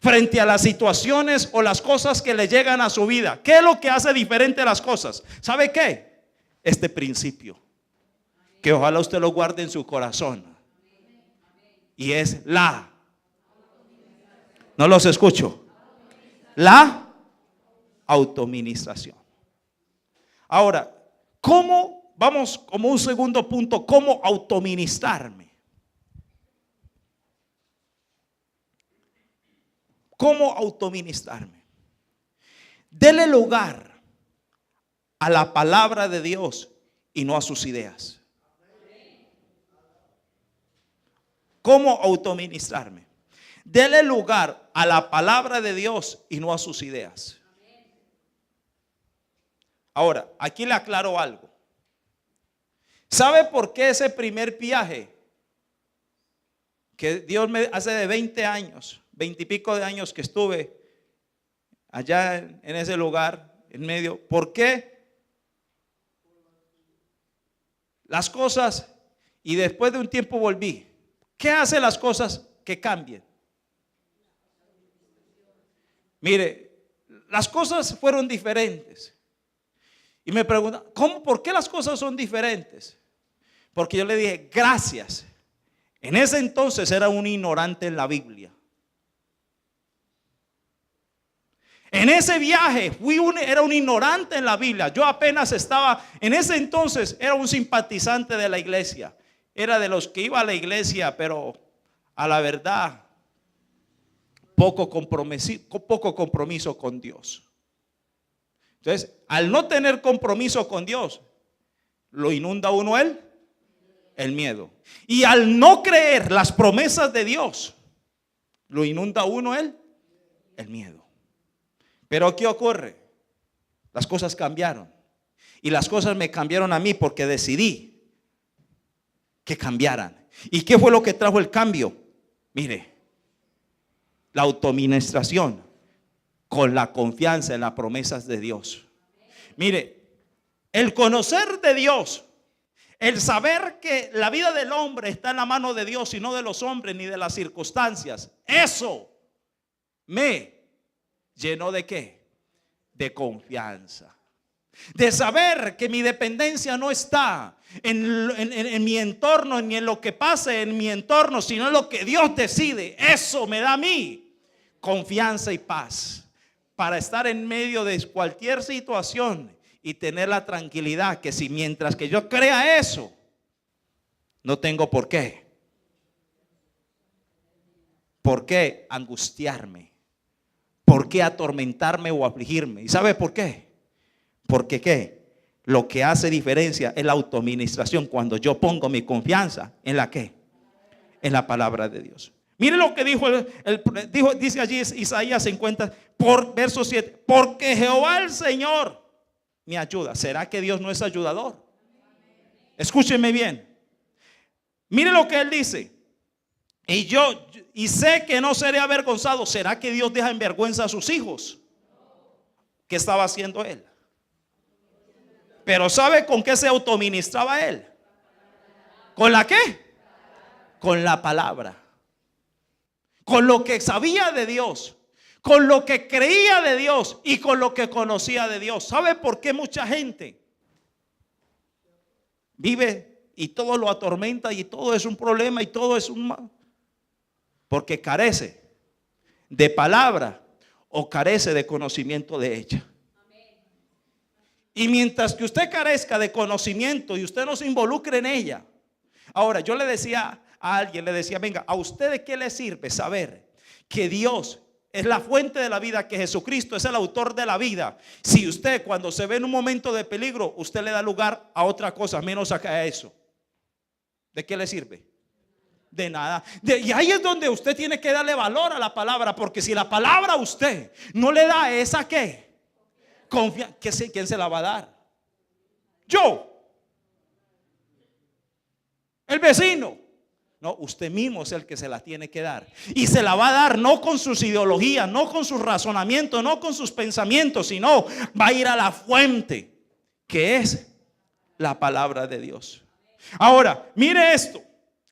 Frente a las situaciones o las cosas que le llegan a su vida. ¿Qué es lo que hace diferente las cosas? ¿Sabe qué? Este principio, que ojalá usted lo guarde en su corazón. Y es la, no los escucho, la autoministración. Ahora, ¿cómo? Vamos como un segundo punto, ¿cómo autoministrarme? ¿Cómo autoministrarme? Dele lugar a la palabra de Dios y no a sus ideas. ¿Cómo autoministrarme? Dele lugar a la palabra de Dios y no a sus ideas. Ahora, aquí le aclaro algo. ¿Sabe por qué ese primer viaje que Dios me hace de 20 años, 20 y pico de años que estuve allá en ese lugar, en medio? ¿Por qué las cosas? Y después de un tiempo volví. ¿Qué hace las cosas que cambien? Mire, las cosas fueron diferentes. Y me preguntan, ¿cómo? ¿Por qué las cosas son diferentes? Porque yo le dije, gracias. En ese entonces era un ignorante en la Biblia. En ese viaje era un ignorante en la Biblia. Yo apenas estaba, en ese entonces era un simpatizante de la iglesia. Era de los que iba a la iglesia, pero a la verdad, poco compromiso con Dios. Entonces, al no tener compromiso con Dios, lo inunda uno el miedo. Y al no creer las promesas de Dios, lo inunda uno el miedo. Pero ¿qué ocurre? Las cosas cambiaron. Y las cosas me cambiaron a mí porque decidí que cambiaran. ¿Y qué fue lo que trajo el cambio? Mire, la autoministración con la confianza en las promesas de Dios. Mire, el conocer de Dios, el saber que la vida del hombre está en la mano de Dios y no de los hombres ni de las circunstancias, eso me llenó ¿de qué? De confianza. De saber que mi dependencia no está en mi entorno ni en lo que pase en mi entorno, sino en lo que Dios decide. Eso me da a mí confianza y paz para estar en medio de cualquier situación y tener la tranquilidad que si mientras que yo crea eso, no tengo por qué angustiarme, por qué atormentarme o afligirme. ¿Y sabe por qué? Porque ¿qué? Lo que hace diferencia es la autoadministración cuando yo pongo mi confianza en la ¿qué? En la palabra de Dios. Mire lo que dice allí Isaías 50, por verso 7. Porque Jehová el Señor me ayuda. ¿Será que Dios no es ayudador? Escúcheme bien. Mire lo que él dice. Y sé que no seré avergonzado. ¿Será que Dios deja en vergüenza a sus hijos? ¿Qué estaba haciendo él? Pero ¿sabe con qué se autoministraba él? ¿Con la qué? Con la palabra. Con lo que sabía de Dios, con lo que creía de Dios y con lo que conocía de Dios. ¿Sabe por qué mucha gente vive y todo lo atormenta y todo es un problema y todo es un mal? Porque carece de palabra o carece de conocimiento de ella. Y mientras que usted carezca de conocimiento y usted no se involucre en ella. Ahora, yo le decía a alguien, le decía, venga, ¿a usted de qué le sirve saber que Dios es la fuente de la vida, que Jesucristo es el autor de la vida, si usted cuando se ve en un momento de peligro, usted le da lugar a otra cosa, menos a eso? ¿De qué le sirve? De nada. Y ahí es donde usted tiene que darle valor a la palabra, porque si la palabra a usted no le da esa ¿qué? Confianza, ¿quién se la va a dar? Yo. El vecino. No, usted mismo es el que se la tiene que dar. Y se la va a dar no con sus ideologías, no con sus razonamientos, no con sus pensamientos, sino va a ir a la fuente, que es la palabra de Dios. Ahora, mire esto.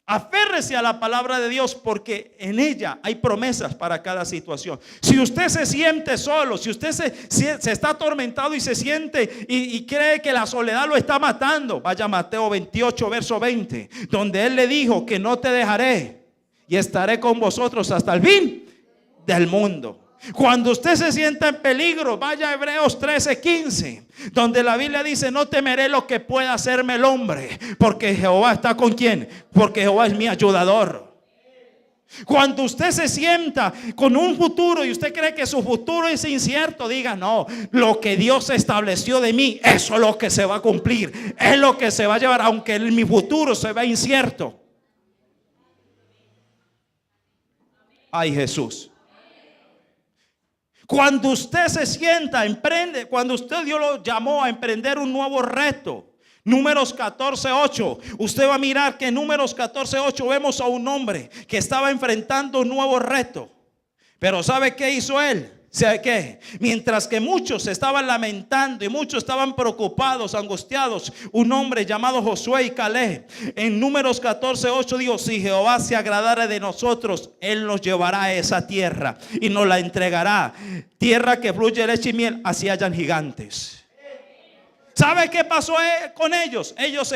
Aférrese a la palabra de Dios, porque en ella hay promesas para cada situación. Si usted se siente solo, si usted se está atormentado y se siente y cree que la soledad lo está matando, vaya a Mateo 28 verso 20, donde él le dijo que no te dejaré y estaré con vosotros hasta el fin del mundo. Cuando usted se sienta en peligro, vaya a Hebreos 13:15, donde la Biblia dice: no temeré lo que pueda hacerme el hombre, porque Jehová está con quién, porque Jehová es mi ayudador. Cuando usted se sienta con un futuro y usted cree que su futuro es incierto, diga: no, lo que Dios estableció de mí, eso es lo que se va a cumplir, es lo que se va a llevar, aunque mi futuro se vea incierto. Ay, Jesús. Cuando usted se sienta, emprende, cuando usted Dios lo llamó a emprender un nuevo reto, Números 14:8, usted va a mirar que en Números 14:8 vemos a un hombre que estaba enfrentando un nuevo reto. Pero ¿sabe qué hizo él? ¿Sabe qué? Mientras que muchos estaban lamentando y muchos estaban preocupados, angustiados, un hombre llamado Josué y Caleb, en Números 14:8 dijo: si Jehová se agradara de nosotros, Él nos llevará a esa tierra y nos la entregará, tierra que fluye leche y miel, así hayan gigantes. ¿Sabe qué pasó con ellos? Ellos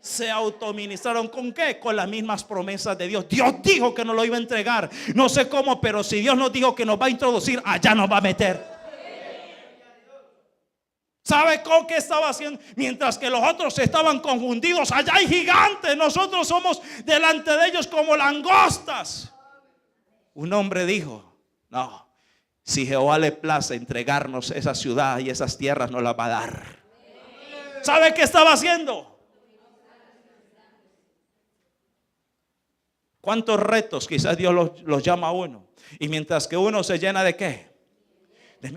se autoministraron. ¿Con qué? Con las mismas promesas de Dios. Dios dijo que nos lo iba a entregar. No sé cómo, pero si Dios nos dijo que nos va a introducir, allá nos va a meter. ¿Sabe con qué estaba haciendo? Mientras que los otros estaban confundidos, allá hay gigantes, nosotros somos delante de ellos como langostas. Un hombre dijo: no, si Jehová le place entregarnos esa ciudad y esas tierras, nos las va a dar. ¿Sabe qué estaba haciendo? ¿Cuántos retos quizás Dios los llama a uno? Y mientras que uno se llena de ¿qué?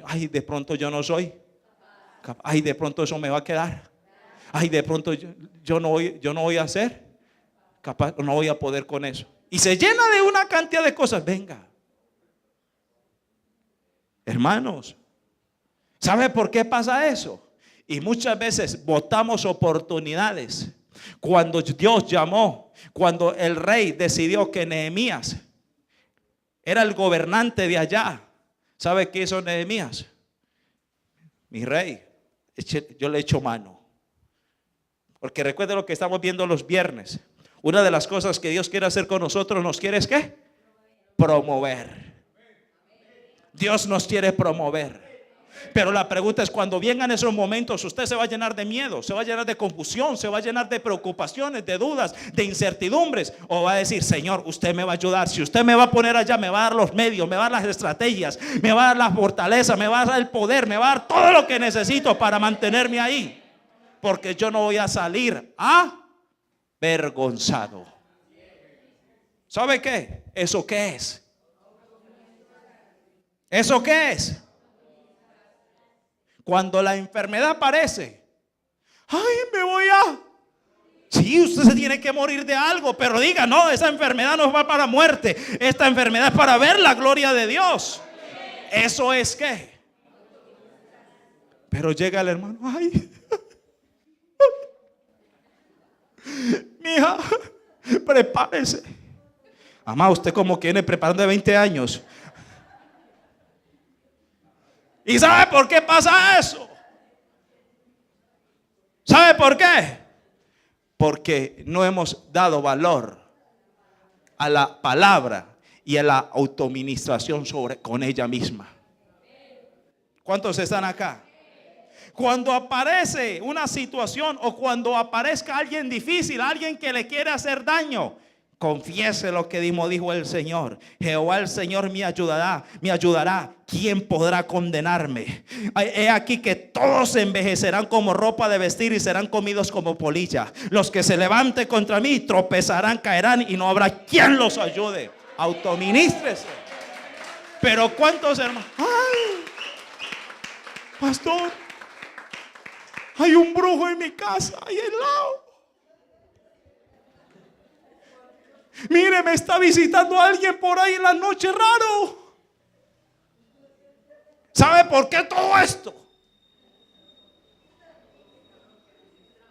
Ay, de pronto yo no soy. Ay, de pronto eso me va a quedar. Ay, de pronto yo no voy a hacer. Capaz, no voy a poder con eso. Y se llena de una cantidad de cosas. Venga, hermanos, ¿sabe por qué pasa eso? Y muchas veces botamos oportunidades. Cuando Dios llamó, cuando el rey decidió que Nehemías era el gobernante de allá, ¿sabe qué hizo Nehemías? Mi rey, yo le echo mano. Porque recuerde lo que estamos viendo los viernes. Una de las cosas que Dios quiere hacer con nosotros, ¿nos quiere es qué? Promover. Dios nos quiere promover. Pero la pregunta es: cuando vengan esos momentos, usted se va a llenar de miedo, se va a llenar de confusión, se va a llenar de preocupaciones, de dudas, de incertidumbres, o va a decir: Señor, usted me va a ayudar. Si usted me va a poner allá, me va a dar los medios, me va a dar las estrategias, me va a dar la fortaleza, me va a dar el poder, me va a dar todo lo que necesito para mantenerme ahí, porque yo no voy a salir avergonzado. ¿Sabe qué? ¿Eso qué es? ¿Eso qué es? Cuando la enfermedad aparece, ay, me voy a Sí, usted se tiene que morir de algo, pero diga, no, esa enfermedad no va para muerte. Esta enfermedad es para ver la gloria de Dios. Eso es que. Pero llega el hermano, ay, mija, prepárese. Mamá, usted como que viene preparando de 20 años. ¿Y sabe por qué pasa eso? ¿Sabe por qué? Porque no hemos dado valor a la palabra y a la autoministración con ella misma. ¿Cuántos están acá? Cuando aparece una situación o cuando aparezca alguien difícil, alguien que le quiere hacer daño, confiese lo que dijo el Señor. Jehová el Señor me ayudará. ¿Quién podrá condenarme? He aquí que todos se envejecerán como ropa de vestir y serán comidos como polilla. Los que se levanten contra mí tropezarán, caerán y no habrá quien los ayude. Autominístrese. Pero ¿cuántos hermanos? Ay, pastor, hay un brujo en mi casa, ahí al lado. Mire, me está visitando alguien por ahí en la noche, raro. ¿Sabe por qué todo esto?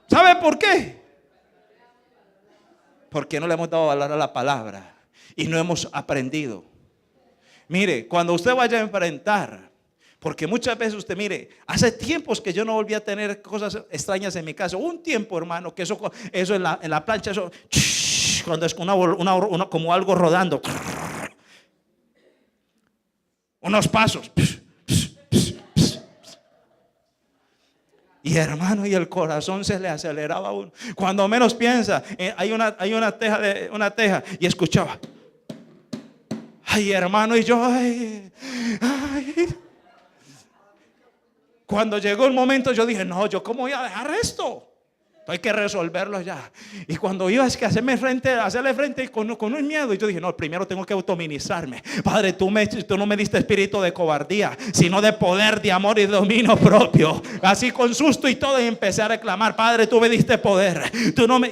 ¿Sabe por qué? Porque no le hemos dado valor a la palabra y no hemos aprendido. Mire, cuando usted vaya a enfrentar, porque muchas veces usted, mire, hace tiempos que yo no volví a tener cosas extrañas en mi casa. Un tiempo, hermano, que eso en la plancha, eso, cuando es como algo rodando, unos pasos, y hermano, y el corazón se le aceleraba a uno. Cuando menos piensa, hay una teja y escuchaba, ay, hermano, y yo, ay. Cuando llegó el momento yo dije, no, yo cómo voy a dejar esto, hay que resolverlo ya. Y cuando iba a hacerle frente con un miedo, y yo dije, no, primero tengo que autoministrarme. Padre, tú no me diste espíritu de cobardía, sino de poder, de amor y de dominio propio. Así con susto y todo, y empecé a reclamar, Padre, tú me diste poder,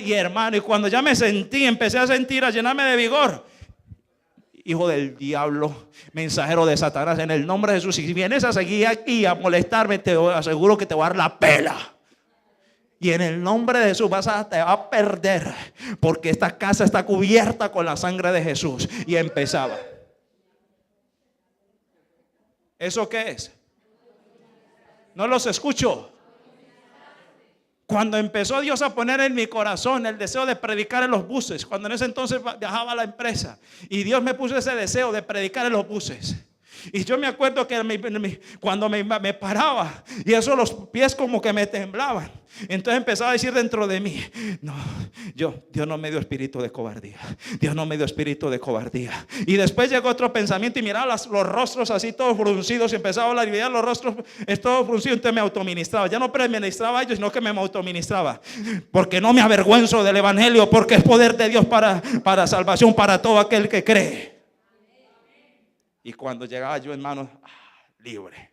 y hermano, y cuando ya me sentí, empecé a llenarme de vigor. Hijo del diablo, mensajero de Satanás, en el nombre de Jesús, si vienes a seguir aquí a molestarme, te aseguro que te voy a dar la pela. Y en el nombre de Jesús te va a perder, porque esta casa está cubierta con la sangre de Jesús. Y empezaba. ¿Eso qué es? No los escucho. Cuando empezó Dios a poner en mi corazón el deseo de predicar en los buses, cuando en ese entonces viajaba a la empresa, y Dios me puso ese deseo de predicar en los buses. Y yo me acuerdo que cuando me paraba, y eso, los pies como que me temblaban. Entonces empezaba a decir dentro de mí, no, Dios no me dio espíritu de cobardía. Dios no me dio espíritu de cobardía. Y después llegó otro pensamiento y miraba los rostros así todos fruncidos, y empezaba a hablar y veía los rostros todos fruncidos. Entonces me autoministraba. Ya no ministraba a ellos, sino que me autoministraba. Porque no me avergüenzo del evangelio, porque es poder de Dios para salvación para todo aquel que cree. Y cuando llegaba yo, hermano, libre.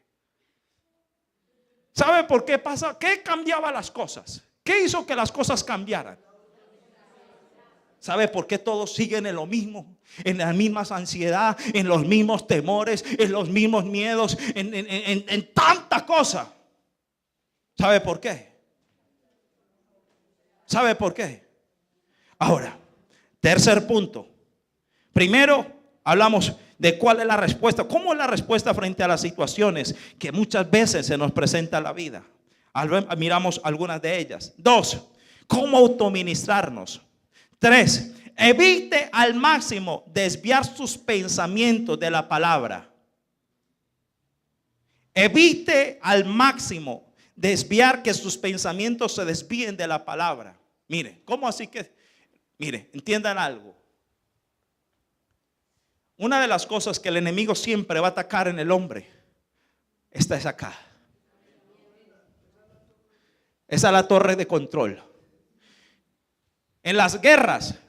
¿Sabe por qué pasa? ¿Qué cambiaba las cosas? ¿Qué hizo que las cosas cambiaran? ¿Sabe por qué todos siguen en lo mismo? En las mismas ansiedad, en los mismos temores, en los mismos miedos, en tanta cosa. ¿Sabe por qué? ¿Sabe por qué? Ahora, tercer punto. Primero, hablamos de cuál es la respuesta. ¿Cómo es la respuesta frente a las situaciones que muchas veces se nos presenta en la vida? Miramos algunas de ellas. 2, ¿cómo autoministrarnos? 3, evite al máximo desviar sus pensamientos de la palabra. Evite al máximo desviar que sus pensamientos se desvíen de la palabra. Mire, ¿cómo así que? Mire, entiendan algo. Una de las cosas que el enemigo siempre va a atacar en el hombre, esta es acá. Esa es la torre de control. En las guerras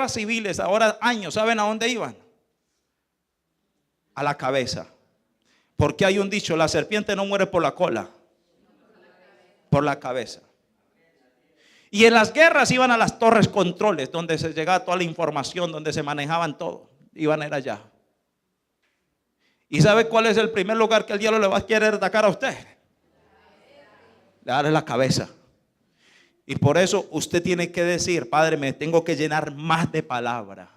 civiles, ahora años, ¿saben a dónde iban? A la cabeza. Porque hay un dicho, la serpiente no muere por la cola. Por la cabeza. Y en las guerras iban a las torres controles, donde se llegaba toda la información, donde se manejaban todo. Iban a ir allá. ¿Y sabe cuál es el primer lugar que el diablo le va a querer atacar a usted? Darle la cabeza. Y por eso usted tiene que decir: Padre, me tengo que llenar más de palabra.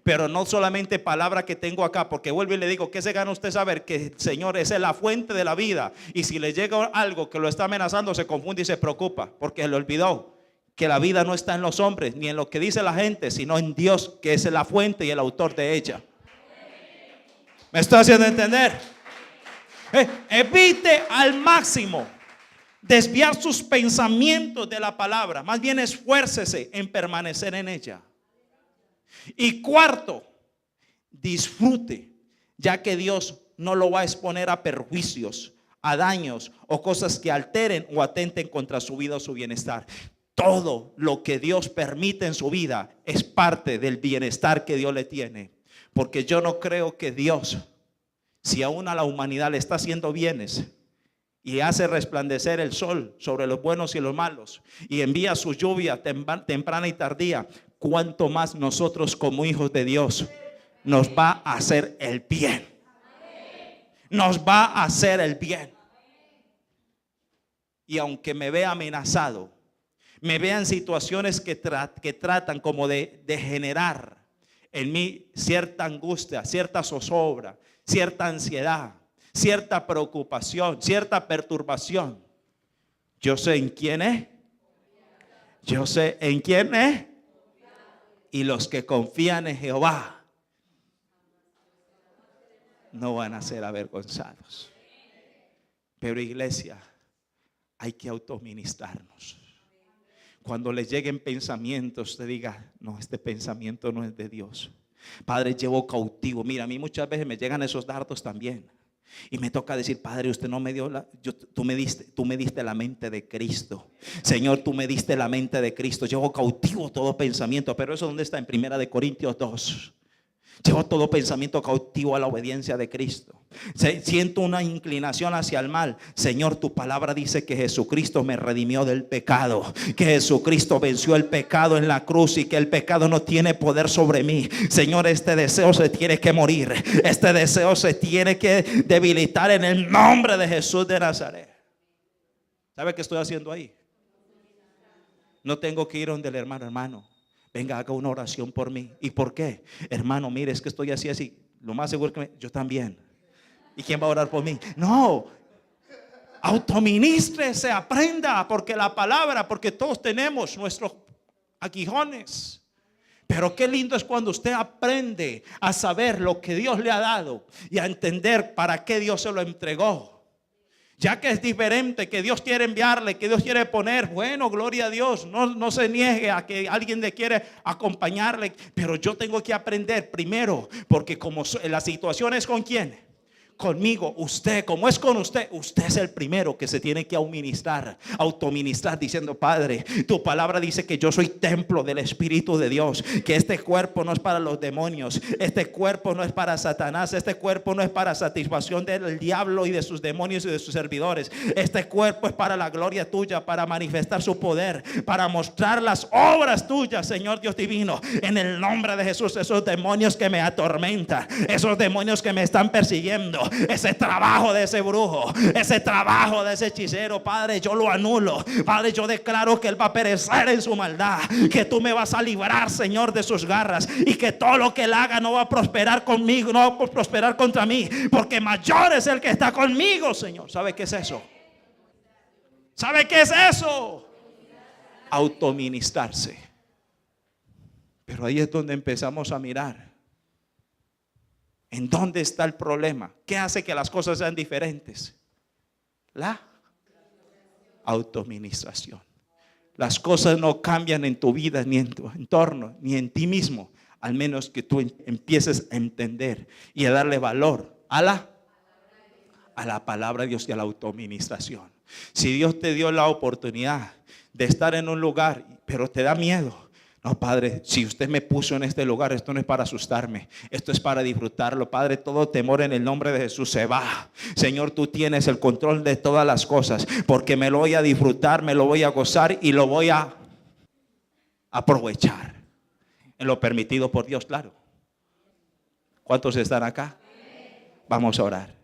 Pero no solamente palabra que tengo acá, porque vuelvo y le digo: ¿qué se gana usted saber que el Señor es la fuente de la vida? Y si le llega algo que lo está amenazando, se confunde y se preocupa, porque le olvidó que la vida no está en los hombres ni en lo que dice la gente, sino en Dios, que es la fuente y el autor de ella. ¿Me está haciendo entender? Evite al máximo desviar sus pensamientos de la palabra. Más bien esfuércese en permanecer en ella. Y cuarto, disfrute, ya que Dios no lo va a exponer a perjuicios, a daños o cosas que alteren o atenten contra su vida o su bienestar. Todo lo que Dios permite en su vida es parte del bienestar que Dios le tiene. Porque yo no creo que Dios, si aún a la humanidad le está haciendo bienes y hace resplandecer el sol sobre los buenos y los malos, y envía su lluvia temprana y tardía, cuanto más nosotros como hijos de Dios nos va a hacer el bien. Nos va a hacer el bien. Y aunque me vea amenazado, me vea en situaciones que tratan como de generar en mí cierta angustia, cierta zozobra, cierta ansiedad, cierta preocupación, cierta perturbación, yo sé en quién es. Yo sé en quién es. Y los que confían en Jehová no van a ser avergonzados. Pero iglesia, hay que autoministrarnos. Cuando les lleguen pensamientos, usted diga: no, este pensamiento no es de Dios. Padre, llevo cautivo. Mira, a mí muchas veces me llegan esos dardos también. Y me toca decir: Padre, usted no me dio tú me diste la mente de Cristo. Señor, tú me diste la mente de Cristo. Llevo cautivo todo pensamiento. Pero eso, ¿dónde está? En 1 Corintios 2. Llevo todo pensamiento cautivo a la obediencia de Cristo. Siento una inclinación hacia el mal. Señor, tu palabra dice que Jesucristo me redimió del pecado, que Jesucristo venció el pecado en la cruz y que el pecado no tiene poder sobre mí. Señor, este deseo se tiene que morir. Este deseo se tiene que debilitar en el nombre de Jesús de Nazaret. ¿Sabe qué estoy haciendo ahí? No tengo que ir donde el hermano. Venga, haga una oración por mí. ¿Y por qué? Hermano, mire, es que estoy así. Lo más seguro que yo también. ¿Y quién va a orar por mí? No. Autoministrese, aprenda. Porque la palabra, porque todos tenemos nuestros aguijones. Pero qué lindo es cuando usted aprende a saber lo que Dios le ha dado y a entender para qué Dios se lo entregó. Ya que es diferente, que Dios quiere enviarle, que Dios quiere poner, bueno, gloria a Dios. No se niegue a que alguien le quiere acompañarle. Pero yo tengo que aprender primero, porque como la situación es con quién, conmigo, usted, como es con usted es el primero que se tiene que autoministrar, diciendo: Padre, tu palabra dice que yo soy templo del Espíritu de Dios, que este cuerpo no es para los demonios, este cuerpo no es para Satanás, este cuerpo no es para satisfacción del diablo y de sus demonios y de sus servidores. Este cuerpo es para la gloria tuya, para manifestar su poder, para mostrar las obras tuyas, Señor Dios divino. En el nombre de Jesús, esos demonios que me atormentan, esos demonios que me están persiguiendo, ese trabajo de ese brujo, ese trabajo de ese hechicero, Padre, yo lo anulo. Padre, yo declaro que él va a perecer en su maldad, que tú me vas a librar, Señor, de sus garras, y que todo lo que él haga no va a prosperar conmigo, no va a prosperar contra mí, porque mayor es el que está conmigo, Señor. ¿Sabe qué es eso? ¿Sabe qué es eso? Autoministrarse. Pero ahí es donde empezamos a mirar ¿en dónde está el problema? ¿Qué hace que las cosas sean diferentes? La autoministración. Las cosas no cambian en tu vida, ni en tu entorno, ni en ti mismo, al menos que tú empieces a entender y a darle valor a la palabra de Dios y a la autoministración. Si Dios te dio la oportunidad de estar en un lugar, pero te da miedo, No, Padre, si usted me puso en este lugar, esto no es para asustarme, esto es para disfrutarlo. Padre, todo temor en el nombre de Jesús se va. Señor, tú tienes el control de todas las cosas, porque me lo voy a disfrutar, me lo voy a gozar y lo voy a aprovechar en lo permitido por Dios, claro. ¿Cuántos están acá? Vamos a orar.